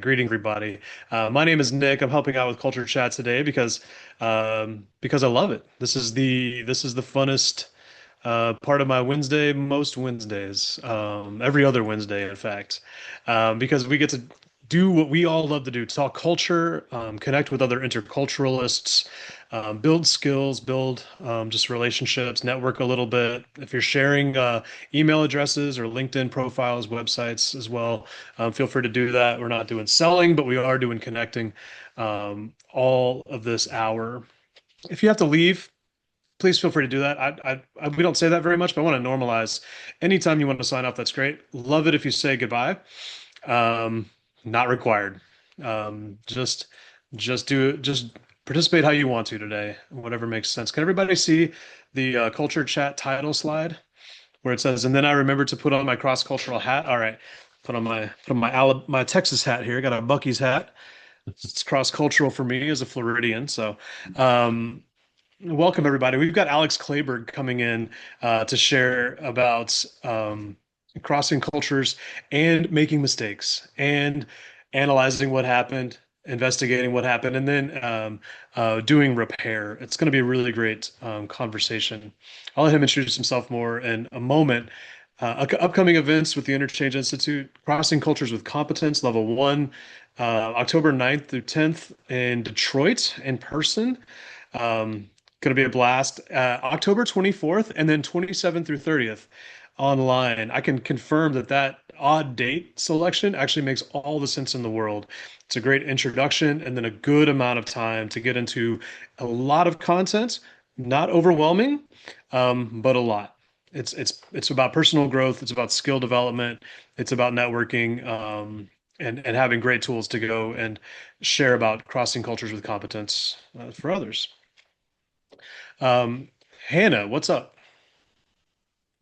Greeting everybody. My name is Nick. I'm helping out with Culture Chat today because I love it. This is the funnest part of my Wednesday, most Wednesdays, every other Wednesday, in fact, because we get to do what we all love to do: talk culture, connect with other interculturalists, build skills, build just relationships, network a little bit. If you're sharing email addresses or LinkedIn profiles, websites as well, feel free to do that. We're not doing selling, but we are doing connecting all of this hour. If you have to leave, please feel free to do that. We don't say that very much, but I want to normalize. Anytime you want to sign up, that's great. Love it if you say goodbye. Um, Not required. Just just participate how you want to today, whatever makes sense. Can everybody see the culture chat title slide where it says, and then I remembered to put on my cross-cultural hat. All right, put on my Texas hat here. Got a Bucky's hat. It's cross-cultural for me as a Floridian. So, welcome everybody. We've got Alex Cleberg coming in to share about crossing cultures and making mistakes and analyzing what happened, investigating what happened, and then doing repair. It's going to be a really great conversation. I'll let him introduce himself more in a moment. Upcoming events with the Interchange Institute: Crossing Cultures with Competence, Level 1, October 9th through 10th in Detroit in person. Going to be a blast. October 24th and then 27th through 30th online. I can confirm that that odd date selection actually makes all the sense in the world. It's a great introduction and then a good amount of time to get into a lot of content, not overwhelming, but a lot. It's about personal growth. It's about skill development. It's about networking, and having great tools to go and share about crossing cultures with competence for others. Um, Hannah, what's up?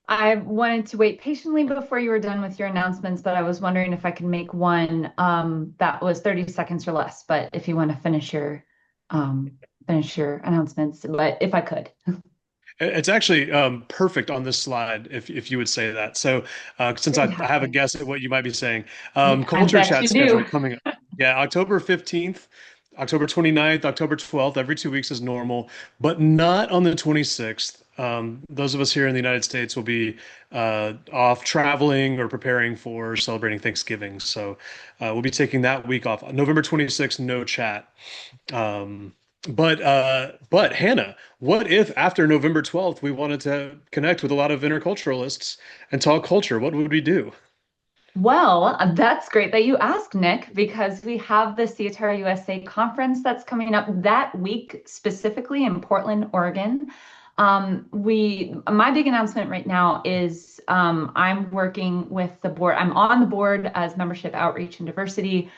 I wanted to wait patiently before you were done with your announcements, but I was wondering if I could make one that was 30 seconds or less. But if you want to finish your announcements, but if I could. It's actually perfect on this slide, if you would say that. So, since I have a Fantastic. guess at what you might be saying, Yeah, I culture bet chat you do. schedule coming up. Yeah, October 15th, October 29th, October 12th, every 2 weeks is normal, but not on the 26th. Those of us here in the United States will be off traveling or preparing for celebrating Thanksgiving. So, we'll be taking that week off. November 26th, no chat. Um, but Hannah, what if after November 12th we wanted to connect with a lot of interculturalists and talk culture? What would we do? Well, that's great that you asked, Nick, because we have the CATAR USA conference that's coming up that week, specifically in Portland, Oregon. My big announcement right now is I'm working with the board. I'm on the board as membership outreach and diversity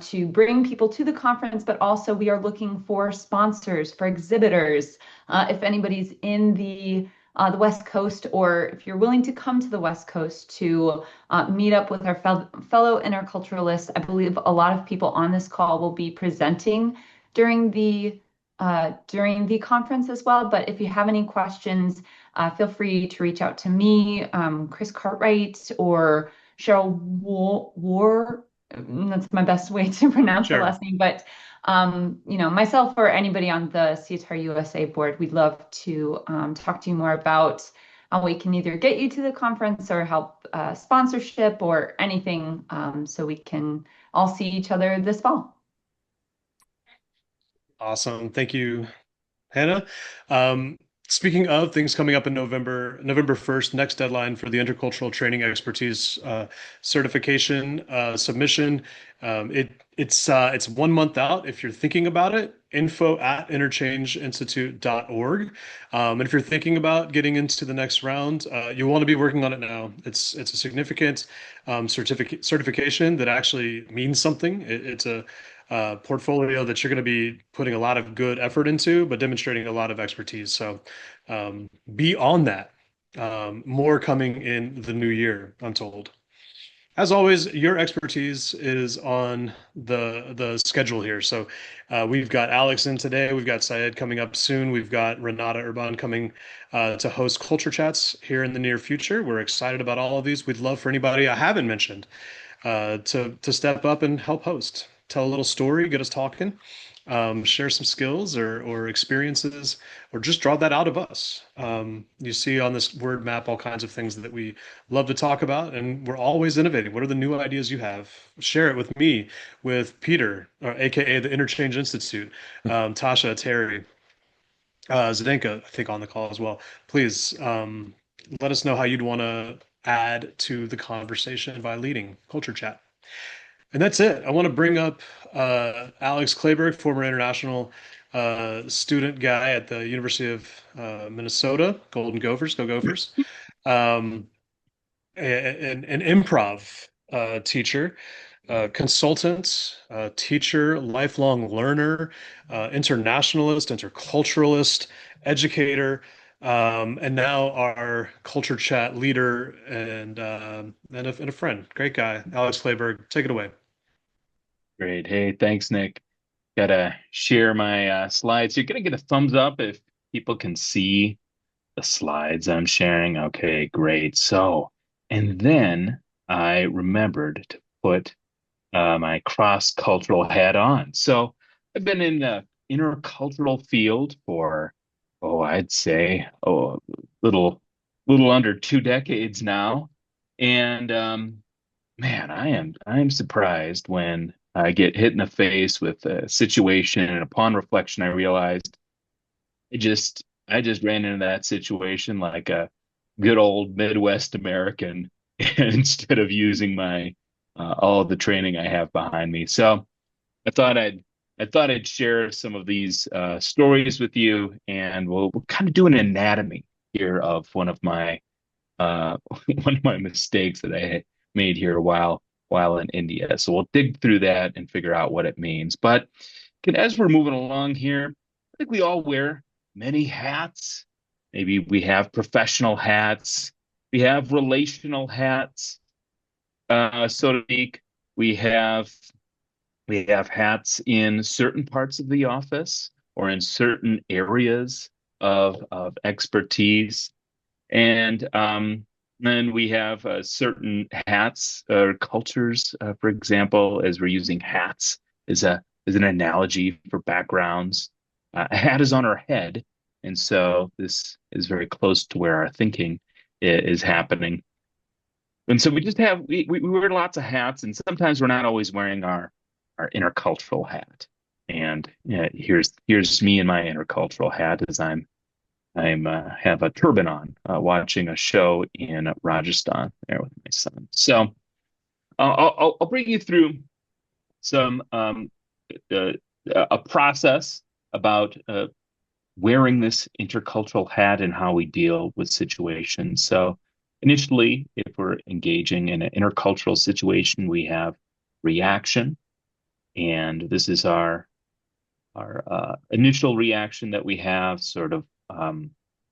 to bring people to the conference, but also we are looking for sponsors, for exhibitors. If anybody's in the West Coast, or if you're willing to come to the West Coast to meet up with our fellow interculturalists. I believe a lot of people on this call will be presenting during the conference as well. But if you have any questions, feel free to reach out to me, Chris Cartwright, or Cheryl War. That's my best way to pronounce the Cheryl. last name. But myself or anybody on the CTAR USA board, we'd love to talk to you more about how we can either get you to the conference or help sponsorship or anything, so we can all see each other this fall. Awesome. Thank you, Hannah. Um, Speaking of things coming up in November 1st, next deadline for the Intercultural Training Expertise certification submission. It's 1 month out. If you're thinking about it, info at interchangeinstitute.org. And if you're thinking about getting into the next round, you want to be working on it now. It's a significant certification that actually means something. It's a portfolio that you're going to be putting a lot of good effort into, but demonstrating a lot of expertise. So be on that. More coming in the new year, I'm told. As always, your expertise is on the schedule here. So we've got Alex in today. We've got Syed coming up soon. We've got Renata Urban coming to host culture chats here in the near future. We're excited about all of these. We'd love for anybody I haven't mentioned. to step up and help host, tell a little story, get us talking, share some skills or experiences, or just draw that out of us. You see on this word map all kinds of things that we love to talk about, and we're always innovating. What are the new ideas you have? Share it with me, with Peter, or AKA the Interchange Institute, Tasha, Terry, Zdenka, I think on the call as well. Please let us know how you'd want to add to the conversation by leading Culture Chat. And that's it. I want to bring up Alex Cleberg, former international student guy at the University of Minnesota, Golden Gophers, go Gophers, um, an improv teacher, consultant, teacher, lifelong learner, internationalist, interculturalist, educator, and now our culture chat leader and a friend. Great guy, Alex Clayberg. Take it away. Great. Hey, thanks, Nick. Gotta share my slides. You're gonna get a thumbs up if people can see the slides I'm sharing. Okay, great. So, and then I remembered to put my cross-cultural hat on. So I've been in the intercultural field for, I'd say, little under 2 decades now. And man, I am surprised when I get hit in the face with a situation, and upon reflection, I realized I just ran into that situation like a good old Midwest American instead of using my all the training I have behind me. So I thought I'd I thought I'd share some of these stories with you, and we'll kind of do an anatomy here of one of my one of my mistakes that I made here while in India. So we'll dig through that and figure out what it means. But as we're moving along here, I think we all wear many hats. Maybe we have professional hats, we have relational hats, so to speak. We have we have hats in certain parts of the office or in certain areas of expertise. And then we have certain hats or cultures, for example, as we're using hats as an analogy for backgrounds. A hat is on our head, and so this is very close to where our thinking is happening. And so we just have we wear lots of hats, and sometimes we're not always wearing our intercultural hat. And here's me in my intercultural hat as I'm have a turban on, watching a show in Rajasthan there with my son. So I'll bring you through some uh, a process about wearing this intercultural hat and how we deal with situations. So initially, if we're engaging in an intercultural situation, we have reaction, and this is our initial reaction that we have, sort of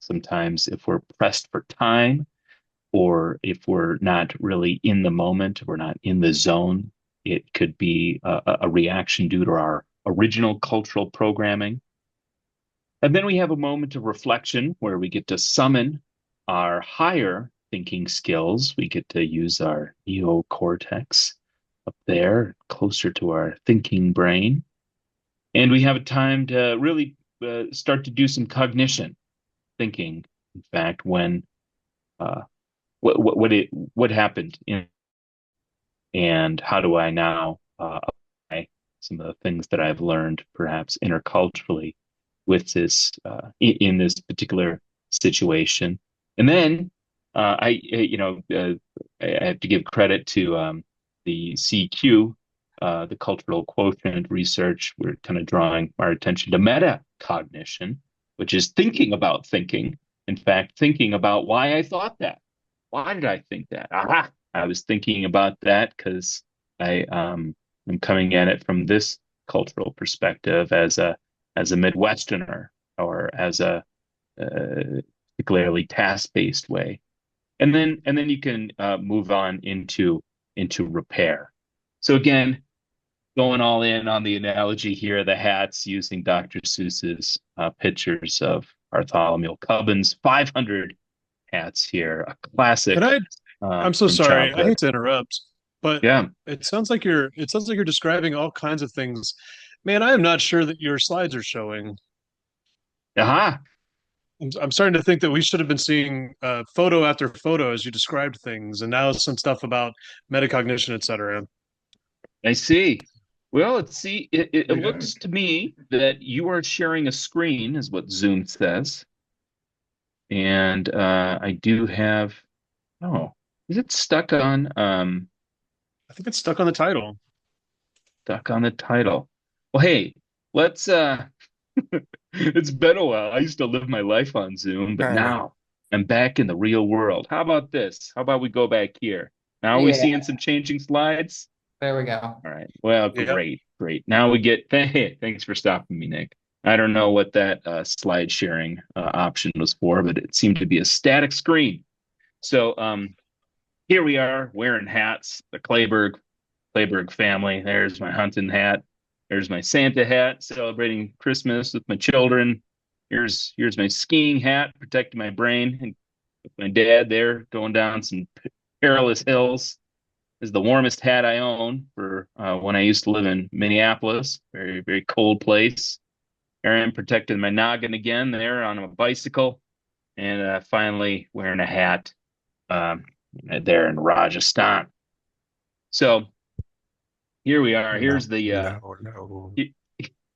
sometimes if we're pressed for time, or if we're not really in the moment, we're not in the zone, it could be a reaction due to our original cultural programming. And then we have a moment of reflection where we get to summon our higher thinking skills. We get to use our neocortex up there, closer to our thinking brain. And we have a time to really start to do some cognition thinking. In fact, when uh, what happened and how do I now apply some of the things that I've learned, perhaps interculturally, with this in this particular situation. And then I have to give credit to the CQ, the cultural quotient research. We're kind of drawing our attention to metacognition, which is thinking about thinking. In fact, thinking about why I thought that. Why did I think that? Aha! I was thinking about that because I am coming at it from this cultural perspective as a Midwesterner, or as a particularly task-based way. And then you can move on into repair. So again, going all in on the analogy here, the hats, using Dr. Seuss's pictures of Bartholomew Cubbins, 500 hats here, a classic And I'm so from sorry. I childhood. hate to interrupt. But Yeah. it sounds like you're describing all kinds of things. Man, I am not sure that your slides are showing. Aha. I'm starting to think that we should have been seeing photo after photo as you described things, and now some stuff about metacognition, et cetera. I see. Well, it We don't. looks to me that you are sharing a screen, is what Zoom says. And I do have, oh, is it I think it's stuck on the title. stuck on the title? Well, hey, let's it's been a while. I used to live my life on Zoom, but I know. now I'm back in the real world. How about this? How about we go back here? Now are we seeing Yeah, some changing slides? there we go. All right. Well, Yep. great, great. Now we get, hey, thanks for stopping me, Nick. I don't know what that slide sharing option was for, but it seemed to be a static screen. So here we are wearing hats, the Cleberg family. There's my hunting hat. There's my Santa hat, celebrating Christmas with my children. Here's my skiing hat, protecting my brain, and with my dad there going down some perilous hills. This is the warmest hat I own for when I used to live in Minneapolis, very very cold place. Here I am protecting my noggin again there on a bicycle, and finally wearing a hat um, there in Rajasthan. So here we are. No, no, no.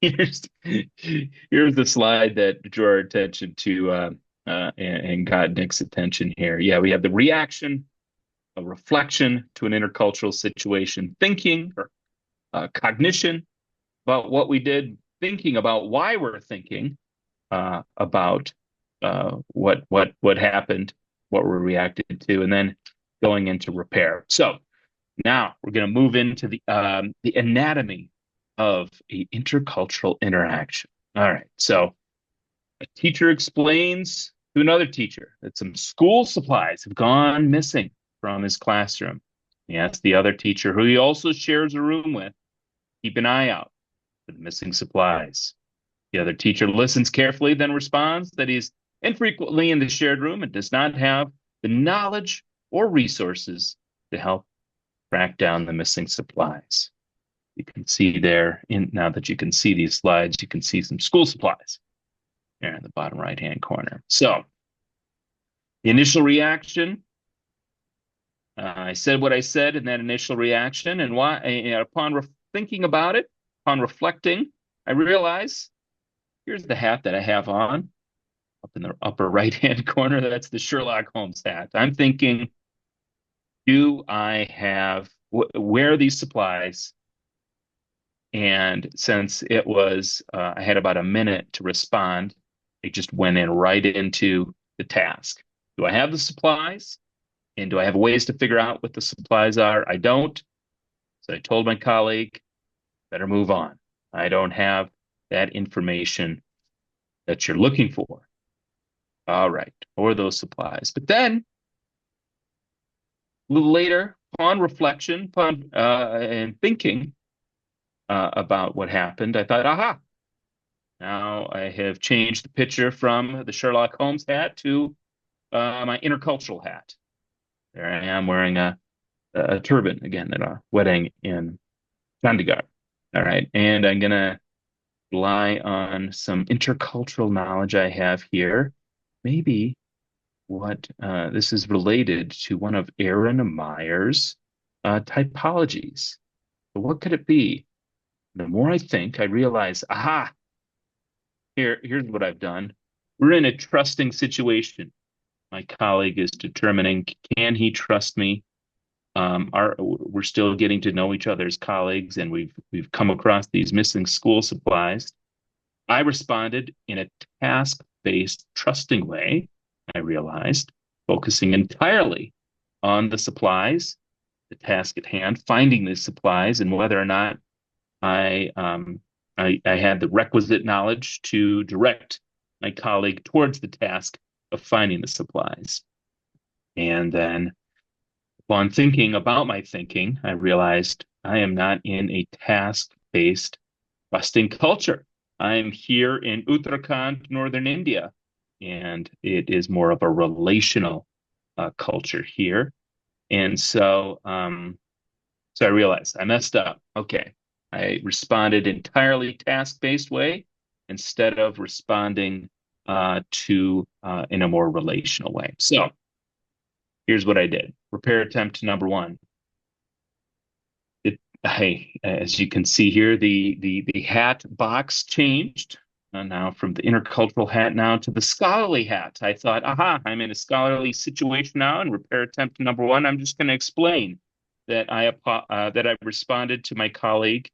Here's here's the slide that drew our attention to and got Nick's attention here. Yeah, we have the reaction, a reflection to an intercultural situation, thinking or cognition about what we did, thinking about why we're thinking about what happened, what we reacted to, and then going into repair. So now we're going to move into the anatomy of a intercultural interaction. All right. So a teacher explains to another teacher that some school supplies have gone missing from his classroom. He asks the other teacher, who he also shares a room with, keep an eye out for the missing supplies. The other teacher listens carefully, then responds that he's infrequently in the shared room and does not have the knowledge or resources to help track down the missing supplies. You can see there, now that you can see these slides, you can see some school supplies there in the bottom right-hand corner. So the initial reaction, I said what I said in that initial reaction, and why? And upon thinking about it, upon reflecting, I realize here's the hat that I have on up in the upper right-hand corner. That's the Sherlock Holmes hat. I'm thinking, do I have, where are these supplies? And since it was, I had about a minute to respond, I just went in right into the task. Do I have the supplies? And do I have ways to figure out what the supplies are? I don't. So I told my colleague, better move on. I don't have that information that you're looking for. All right, or those supplies. But then, a little later, upon reflection, and thinking about what happened, I thought, aha, now I have changed the picture from the Sherlock Holmes hat to my intercultural hat. There I am wearing a turban again at a wedding in Chandigarh. All right, and I'm gonna rely on some intercultural knowledge I have here. Maybe what this is related to one of Aaron Meyer's typologies. But what could it be? The more I think, I realize, aha, here's what I've done. We're in a trusting situation. My colleague is determining, can he trust me? We're still getting to know each other as colleagues, and we've come across these missing school supplies. I responded in a task-based, trusting way, I realized, focusing entirely on the supplies, the task at hand, finding the supplies, and whether or not I had the requisite knowledge to direct my colleague towards the task of finding the supplies. And then upon thinking about my thinking, I realized I am not in a task-based trusting culture. I'm here in Uttarakhand, northern India, and it is more of a relational culture here. And so So I realized I messed up. Okay. I responded entirely task-based way instead of responding to in a more relational way. So here's what I did. Repair attempt number one. As you can see here, the hat box changed. Now from the intercultural hat now to the scholarly hat. I thought, aha, I'm in a scholarly situation now. And repair attempt number one, I'm just going to explain that I responded to my colleague.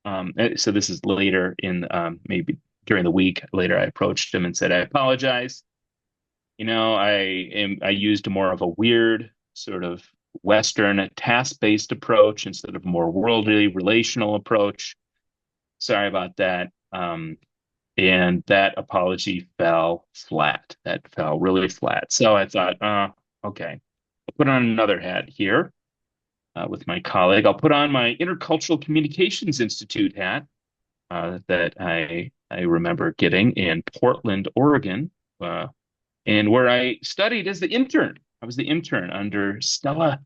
So this is later in maybe during the week. Later, I approached him and said, I apologize. I used more of a weird sort of Western task-based approach instead of a more worldly relational approach. Sorry about that. And that apology fell flat. That fell really flat. So I thought, okay, I'll put on another hat here with my colleague. I'll put on my Intercultural Communications Institute hat that I remember getting in Portland, Oregon, and where I studied as the intern. I was the intern under Stella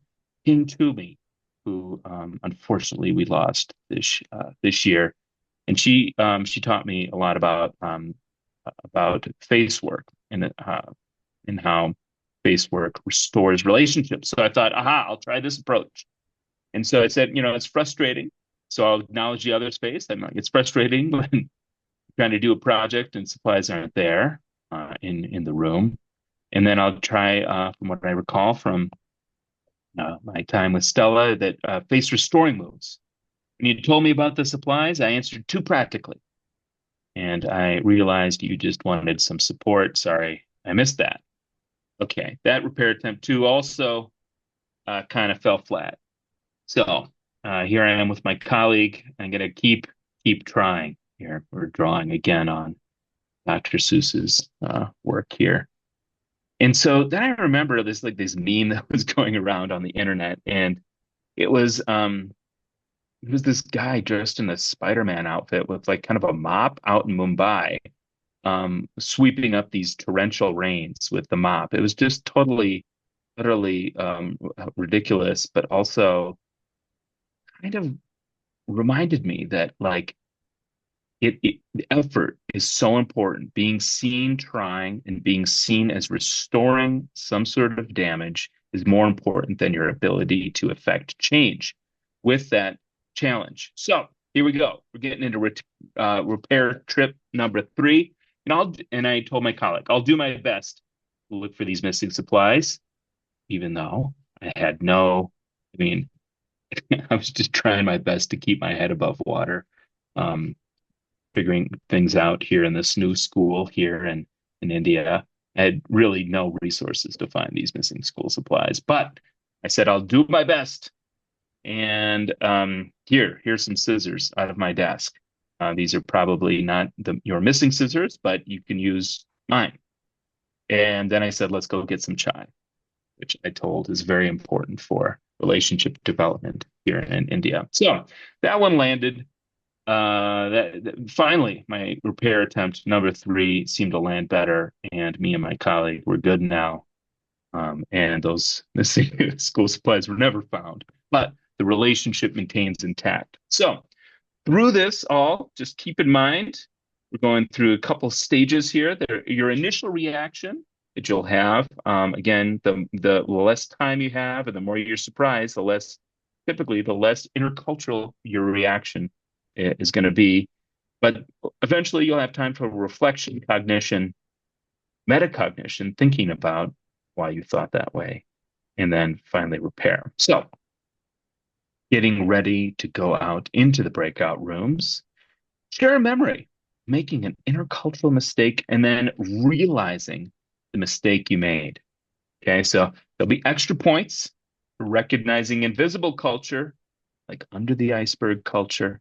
King Toomey, who unfortunately we lost this year, and she taught me a lot about face work and how face work restores relationships. So I thought, aha, I'll try this approach. And so I said, it's frustrating. So I'll acknowledge the other space. I'm like, it's frustrating when trying to do a project and supplies aren't there in the room. And then I'll try, from what I recall from my time with Stella, that face restoring moves. When you told me about the supplies, I answered too practically. And I realized you just wanted some support. Sorry, I missed that. Okay, that repair attempt two also kind of fell flat. So here I am with my colleague. I'm going to keep trying here. We're drawing again on Dr. Seuss's work here. And so then I remember this meme that was going around on the internet, and it was this guy dressed in a Spider-Man outfit with like kind of a mop out in Mumbai, sweeping up these torrential rains with the mop. It was just totally, utterly ridiculous, but also kind of reminded me that the effort is so important. Being seen trying and being seen as restoring some sort of damage is more important than your ability to affect change with that challenge. So here we go. We're getting into repair trip number three. And I told my colleague, I'll do my best to look for these missing supplies, even though I had I mean, I was just trying my best to keep my head above water. Figuring things out here in this new school here in India. I had really no resources to find these missing school supplies, but I said, I'll do my best. And here's some scissors out of my desk. These are probably not your missing scissors, but you can use mine. And then I said, let's go get some chai, which I told is very important for relationship development here in India. So that one landed. Finally, my repair attempt number three seemed to land better, and me and my colleague were good now. And those missing school supplies were never found, but the relationship maintains intact. So through this all, just keep in mind, we're going through a couple stages here. Your initial reaction that you'll have, again, the less time you have and the more you're surprised, the less intercultural your reaction is going to be. But eventually you'll have time for reflection, cognition, metacognition, thinking about why you thought that way, and then finally repair. So getting ready to go out into the breakout rooms, share a memory, making an intercultural mistake, and then realizing the mistake you made. Okay, so there'll be extra points for recognizing invisible culture, like under the iceberg culture,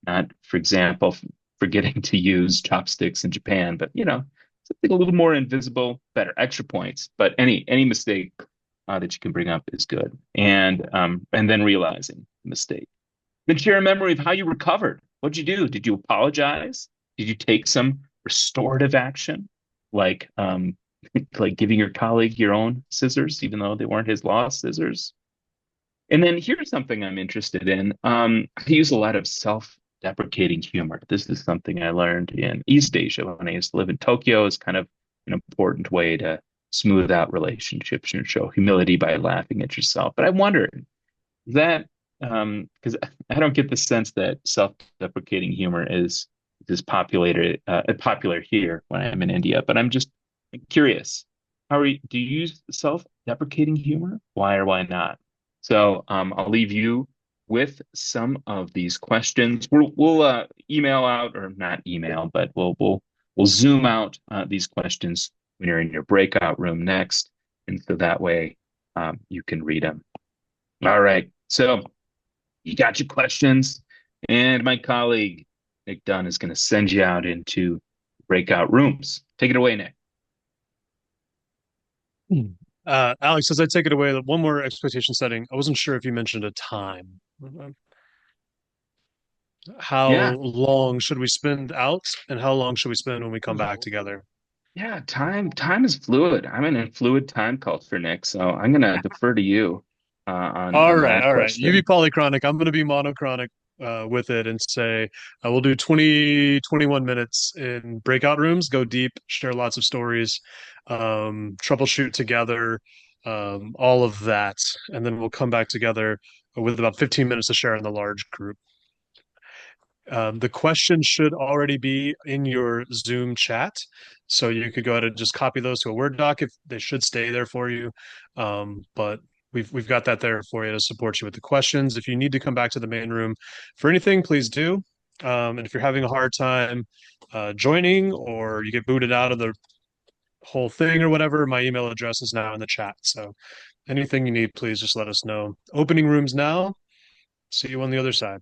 not, for example, forgetting to use chopsticks in Japan, but something a little more invisible, better, extra points. But any mistake that you can bring up is good, and then realizing the mistake. Then share a memory of how you recovered. What'd you do? Did you apologize? Did you take some restorative action, like like giving your colleague your own scissors, even though they weren't his lost scissors? And then here's something I'm interested in. I use a lot of self-deprecating humor. This is something I learned in East Asia when I used to live in Tokyo. It's kind of an important way to smooth out relationships and show humility by laughing at yourself. But I wondered that because I don't get the sense that self-deprecating humor is popular here when I'm in India. But I'm just curious. Do you use self-deprecating humor? Why or why not? So I'll leave you with some of these questions. We'll email out or not email, but we'll zoom out these questions when you're in your breakout room next, and so that way you can read them. All right. So you got your questions, and my colleague Nick Dunn is going to send you out into breakout rooms. Take it away, Nick. Alex, as I take it away, one more expectation setting. I wasn't sure if you mentioned a time. How Yeah. long should we spend out, and how long should we spend when we come back together? Yeah, time is fluid. I'm in a fluid time culture, Nick, so I'm gonna defer to you All on right, that all right. You be question. polychronic. I'm going to be monochronic with it and say we'll do 20, 21 minutes in breakout rooms, go deep, share lots of stories, troubleshoot together, all of that. And then we'll come back together with about 15 minutes to share in the large group. The question should already be in your Zoom chat. So you could go ahead and just copy those to a Word doc if they should stay there for you. But we've got that there for you to support you with the questions. If you need to come back to the main room for anything, please do. And if you're having a hard time joining or you get booted out of the whole thing or whatever, my email address is now in the chat. So anything you need, please just let us know. Opening rooms now. See you on the other side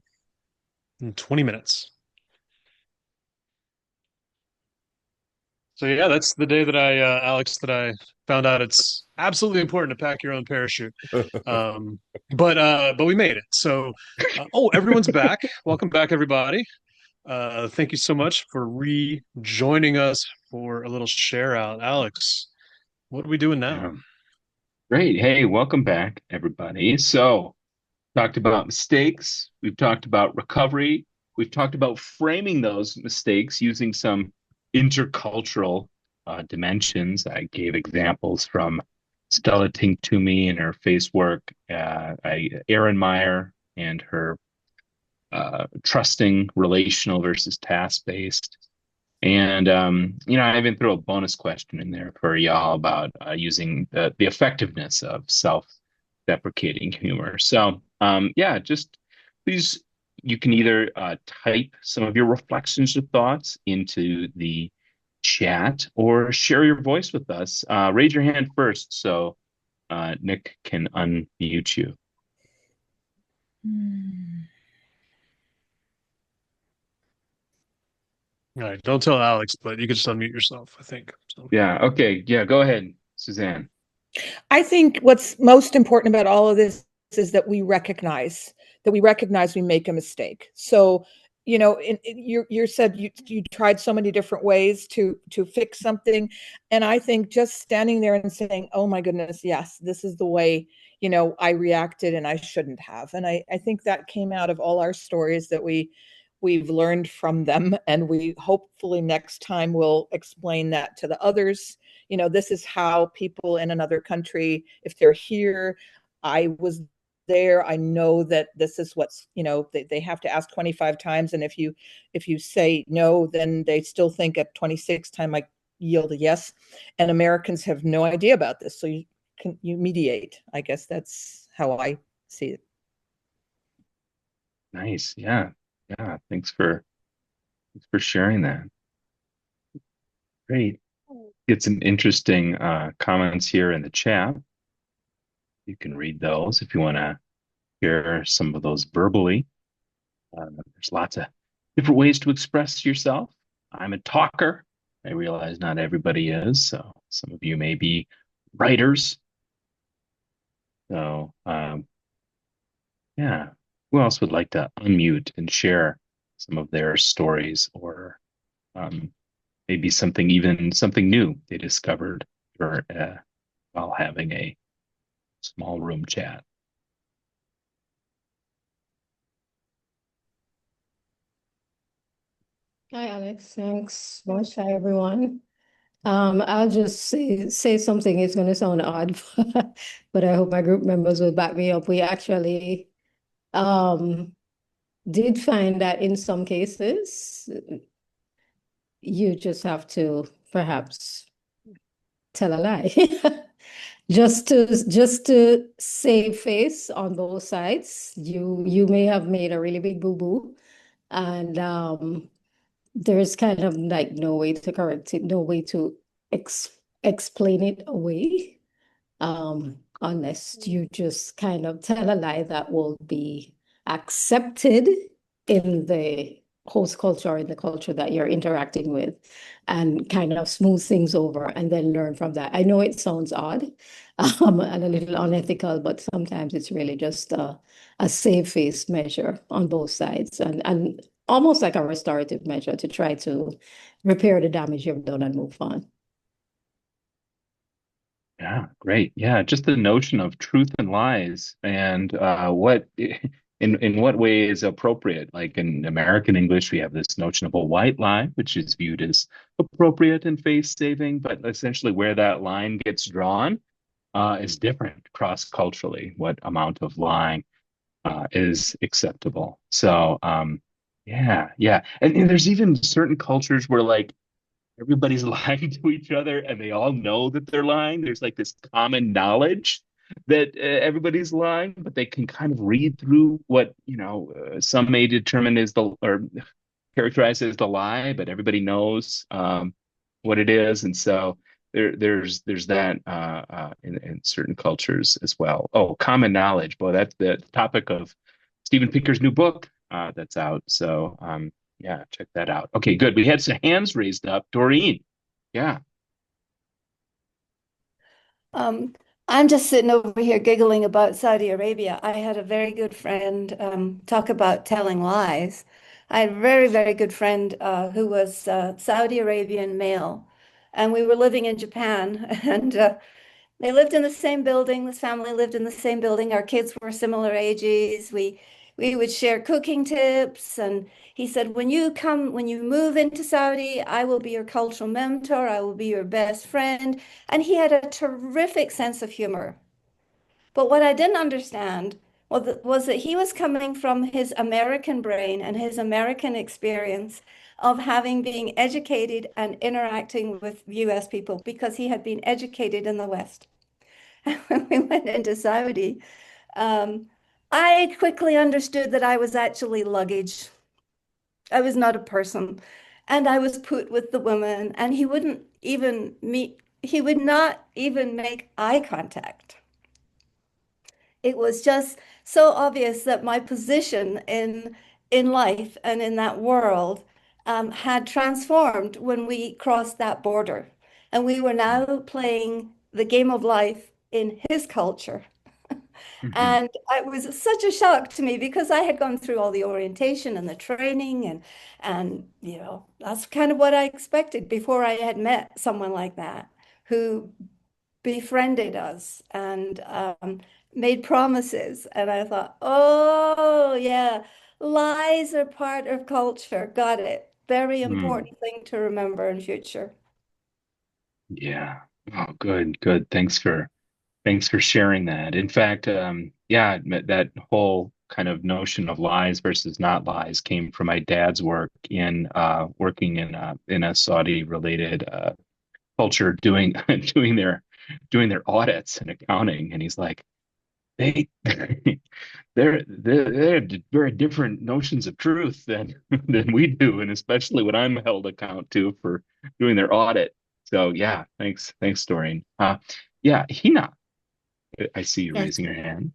in 20 minutes. So yeah, that's the day that Alex, that I found out it's absolutely important to pack your own parachute. Um, but we made it. So, oh, everyone's back. Welcome back, everybody. Thank you so much for rejoining us for a little share out. Alex, what are we doing now? Yeah. Great. Hey, welcome back, everybody. So, talked about mistakes. We've talked about recovery. We've talked about framing those mistakes using some intercultural dimensions. I gave examples from Stella Tink Toomey and her face work, Erin Meyer and her trusting relational versus task-based. And I even threw a bonus question in there for y'all about using the effectiveness of self-deprecating humor. So yeah, just please, you can either type some of your reflections or thoughts into the chat or share your voice with us. Raise your hand first so Nick can unmute you. All right, don't tell Alex, but you can just unmute yourself, I think. So. Yeah, okay. Yeah, go ahead, Suzanne. I think what's most important about all of this is that we recognize we make a mistake. So, you said you tried so many different ways to fix something, and I think just standing there and saying, "Oh my goodness, yes, this is the way I reacted, and I shouldn't have." And I think that came out of all our stories that we've learned from them, and we hopefully next time will explain that to the others. This is how people in another country, if they're here, I was there, I know that this is what's, they have to ask 25 times. And if you say no, then they still think at 26th time I yield a yes. And Americans have no idea about this. So you mediate. I guess that's how I see it. Nice. Yeah. Yeah. Thanks for sharing that. Great. Get some interesting comments here in the chat. You can read those if you want to hear some of those verbally. There's lots of different ways to express yourself. I'm a talker. I realize not everybody is, so some of you may be writers. So, yeah, who else would like to unmute and share some of their stories or maybe something new they discovered or while having a small room chat? Hi, Alex. Thanks much. Hi, everyone. I'll just say something. It's going to sound odd, but I hope my group members will back me up. We actually um, did find that in some cases, you just have to perhaps tell a lie, just to save face on both sides. You may have made a really big boo-boo, and there's kind of like no way to correct it, no way to explain it away, unless you just kind of tell a lie that will be accepted in the host culture or in the culture that you're interacting with, and kind of smooth things over and then learn from that. I know it sounds odd, and a little unethical, but sometimes it's really just a safe face measure on both sides, and almost like a restorative measure to try to repair the damage you've done and move on. Yeah, great. Yeah, just the notion of truth and lies and what in what way is appropriate. Like in American English, we have this notion of a white lie, which is viewed as appropriate and face-saving, but essentially where that line gets drawn is different cross-culturally, what amount of lying is acceptable. So yeah, yeah. And there's even certain cultures where like everybody's lying to each other and they all know that they're lying. There's like this common knowledge that everybody's lying, but they can kind of read through what, some may determine is the or characterize as the lie, but everybody knows what it is. And so there's that in certain cultures as well. Oh, common knowledge. Boy, that's the topic of Stephen Pinker's new book that's out. So yeah, check that out. Okay, good. We had some hands raised up. Doreen. Yeah. Um, I'm just sitting over here giggling about Saudi Arabia. I had a very good friend talk about telling lies. I had a very, very good friend who was Saudi Arabian male, and we were living in Japan, and they lived in the same building. This family lived in the same building. Our kids were similar ages. We would share cooking tips. And he said, when you move into Saudi, I will be your cultural mentor. I will be your best friend. And he had a terrific sense of humor. But what I didn't understand was that he was coming from his American brain and his American experience of having been educated and interacting with US people because he had been educated in the West. When we went into Saudi, um, I quickly understood that I was actually luggage. I was not a person. And I was put with the women, and he would not even make eye contact. It was just so obvious that my position in life and in that world had transformed when we crossed that border. And we were now playing the game of life in his culture. Mhm. And it was such a shock to me because I had gone through all the orientation and the training and that's kind of what I expected before I had met someone like that who befriended us and made promises. And I thought, oh yeah, lies are part of culture. Got it. Very Mm. important thing to remember in future. Yeah. Oh, good, good. Thanks for sharing that. In fact, yeah, that whole kind of notion of lies versus not lies came from my dad's work in working in a Saudi related culture doing their audits and accounting. And he's like, they they have very different notions of truth than than we do, and especially when I'm held account to for doing their audit. So yeah, thanks, Doreen. Yeah, Hina, I see you Yes, raising your hand.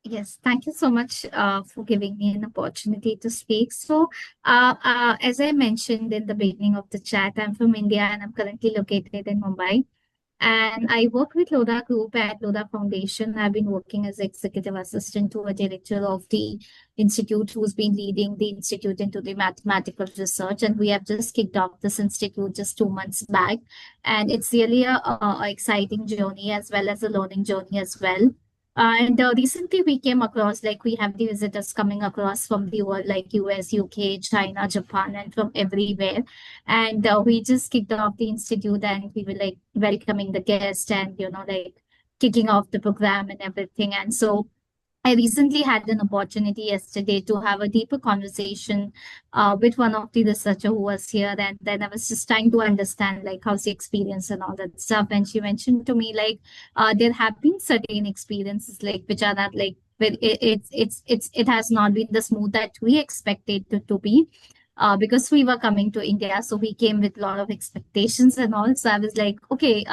yes. Thank you so much for giving me an opportunity to speak. So, as I mentioned in the beginning of the chat, I'm from India and I'm currently located in Mumbai. And I work with Loda Group at Loda Foundation. I've been working as executive assistant to a director of the institute who's been leading the institute into the mathematical research. And we have just kicked off this institute just 2 months back. And it's really a exciting journey as well as a learning journey as well. And recently we came across, like, we have the visitors coming across from the world, like US, UK, China, Japan, and from everywhere. And we just kicked off the institute, and we were like welcoming the guest and, like kicking off the program and everything. And so I recently had an opportunity yesterday to have a deeper conversation with one of the researcher who was here, and then I was just trying to understand like how's the experience and all that stuff. And she mentioned to me like there have been certain experiences like which are not like it has not been the smooth that we expected it to be. Because we were coming to India, so we came with a lot of expectations and all. So I was like, okay,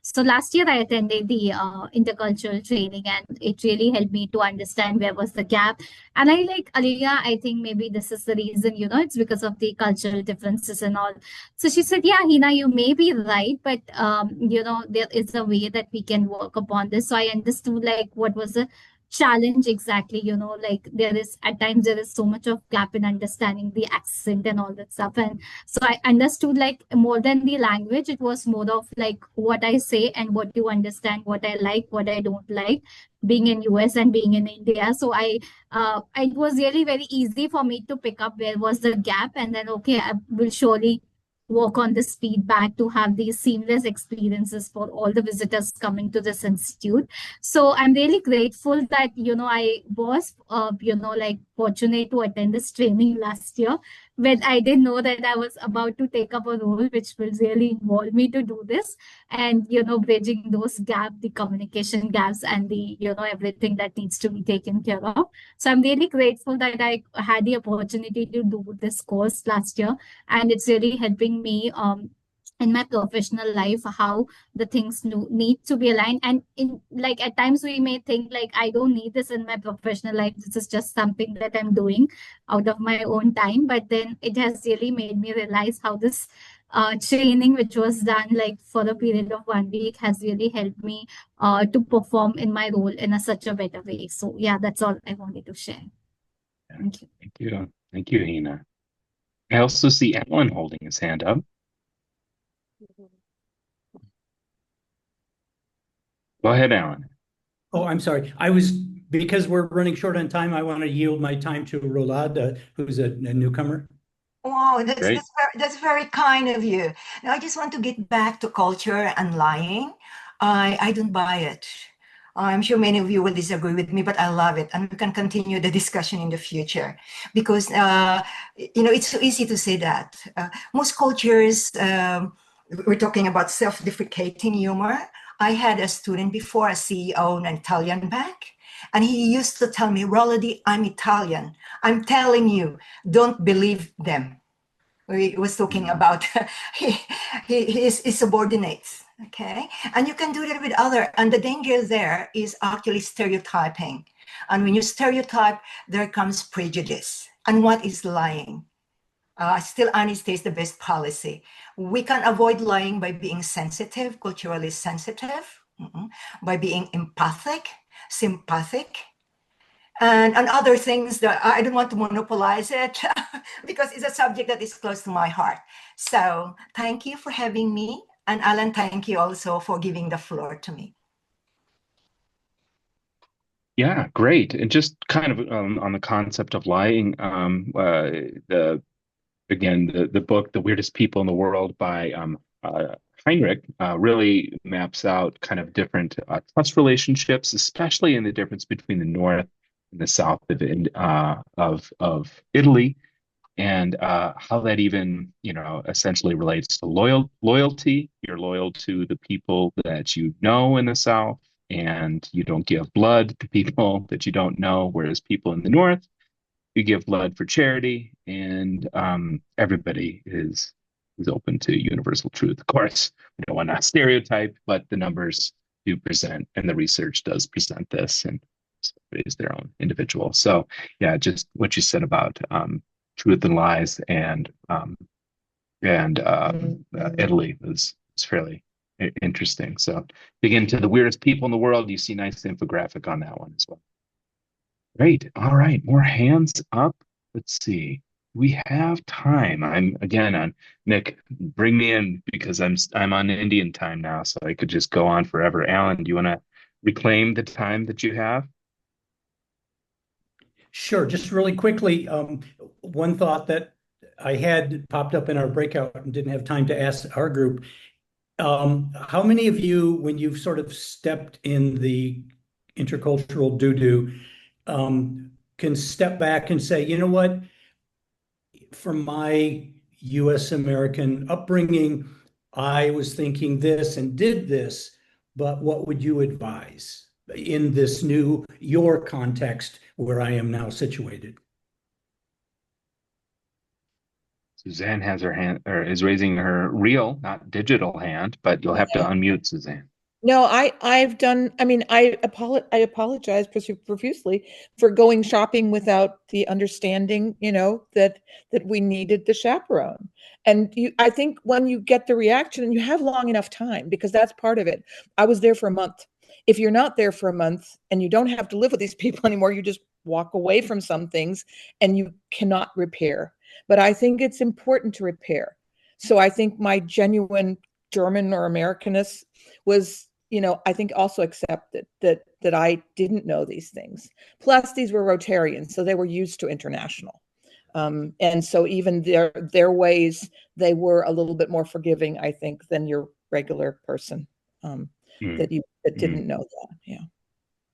so last year I attended the intercultural training, and it really helped me to understand where was the gap. And I like Aliyah, I think maybe this is the reason, it's because of the cultural differences and all. So she said, yeah, Hina, you may be right, but there is a way that we can work upon this. So I understood like what was the challenge exactly, like there is at times there is so much of gap in understanding the accent and all that stuff. And so I understood like more than the language, it was more of like what I say and what you understand, what I like, what I don't like, being in US and being in India. So it was really very easy for me to pick up where was the gap, and then okay, I will surely work on this feedback to have these seamless experiences for all the visitors coming to this institute. So I'm really grateful that, I was, like fortunate to attend this training last year, when I didn't know that I was about to take up a role which will really involve me to do this, and, bridging those gaps, the communication gaps, and the, everything that needs to be taken care of. So I'm really grateful that I had the opportunity to do this course last year, and it's really helping me in my professional life, how the things need to be aligned. And in like at times we may think like I don't need this in my professional life, this is just something that I'm doing out of my own time. But then it has really made me realize how this training which was done like for a period of 1 week has really helped me to perform in my role in such a better way. So yeah, that's all I wanted to share. Thank you. Thank you. Thank you, Hina. I also see Alan holding his hand up. Go ahead, Alan. Oh, I'm sorry. Because we're running short on time, I want to yield my time to Rolad, who's a newcomer. Wow, Great. that's very kind of you. Now, I just want to get back to culture and lying. I don't buy it. I'm sure many of you will disagree with me, but I love it, and we can continue the discussion in the future because it's so easy to say that most cultures. We're talking about self-deprecating humor. I had a student before, a CEO in an Italian bank, and he used to tell me, Rolady, I'm Italian. I'm telling you, don't believe them. We was talking about his subordinates, okay? And you can do that with other, and the danger there is actually stereotyping. And when you stereotype, there comes prejudice. And what is lying? Still, honesty is the best policy. We can avoid lying by being sensitive, culturally sensitive, by being empathic, sympathetic, and other things that I don't want to monopolize it because it's a subject that is close to my heart. So thank you for having me. And Alan, thank you also for giving the floor to me. Yeah, great. And just kind of on the concept of lying, the book, The Weirdest People in the World by Heinrich, really maps out kind of different trust relationships, especially in the difference between the North and the South of Italy, and how that even, essentially relates to loyalty. You're loyal to the people that you know in the South, and you don't give blood to people that you don't know, whereas people in the North, you give blood for charity, and everybody is open to universal truth. Of course, we don't want to stereotype, but the numbers do present, and the research does present this, and it is their own individual. So, yeah, just what you said about truth and lies, and Italy is fairly interesting. So, dig into The Weirdest People in the World. You see nice infographic on that one as well. Great. All right. More hands up. Let's see. We have time. I'm again on Nick. Bring me in because I'm on Indian time now, so I could just go on forever. Alan, do you want to reclaim the time that you have? Sure. Just really quickly, one thought that I had popped up in our breakout and didn't have time to ask our group. How many of you, when you've sort of stepped in the intercultural doo-doo, can step back and say, you know what, from my US American upbringing, I was thinking this and did this, but what would you advise in this new, your context where I am now situated? Suzanne has her hand, or is raising her real, not digital hand, but you'll have to unmute Suzanne. No, I've done, I mean, I apologize profusely for going shopping without the understanding, that we needed the chaperone. And I think when you get the reaction and you have long enough time, because that's part of it. I was there for a month. If you're not there for a month and you don't have to live with these people anymore, you just walk away from some things and you cannot repair. But I think it's important to repair. So I think my genuine German or Americanness was, I think also accepted that I didn't know these things. Plus, these were Rotarians, so they were used to international. And so even their ways, they were a little bit more forgiving, I think, than your regular person that didn't know that. Yeah.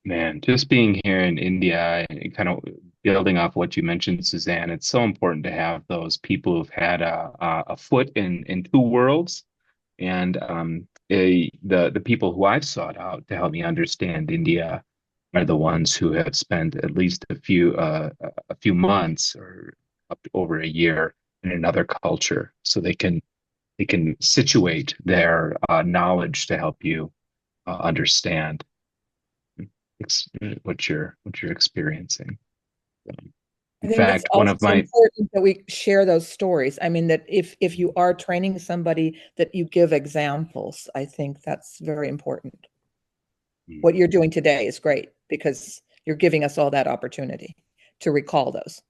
Man, just being here in India and kind of building off what you mentioned, Suzanne, it's so important to have those people who've had a foot in two worlds. And the people who I've sought out to help me understand India are the ones who have spent at least a few months or up to over a year in another culture, so they can situate their knowledge to help you understand what you're experiencing. I In think it's fact, one also of my important that we share those stories. I mean, that if you are training somebody, that you give examples. I think that's very important. What you're doing today is great because you're giving us all that opportunity to recall those.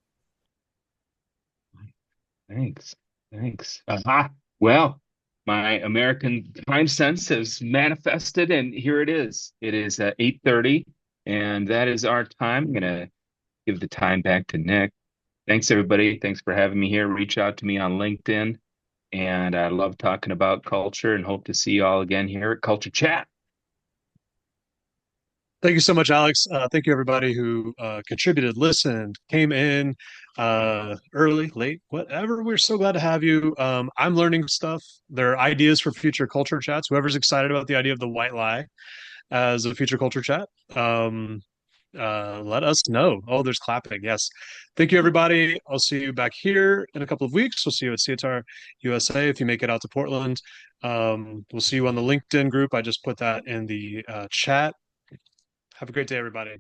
Thanks. Well, my American time sense has manifested, and here it is. It is 8:30, and that is our time. I'm gonna give the time back to Nick. Thanks, everybody. Thanks for having me here. Reach out to me on LinkedIn, and I love talking about culture and hope to see you all again here at Culture Chat. Thank you so much, Alex. Thank you, everybody who contributed, listened, came in early, late, whatever. We're so glad to have you. I'm learning stuff. There are ideas for future culture chats. Whoever's excited about the idea of the white lie as a future culture chat, let us know. Oh, there's clapping. Yes. Thank you, everybody. I'll see you back here in a couple of weeks. We'll see you at CITAR USA if you make it out to Portland. We'll see you on the LinkedIn group. I just put that in the chat. Have a great day, everybody.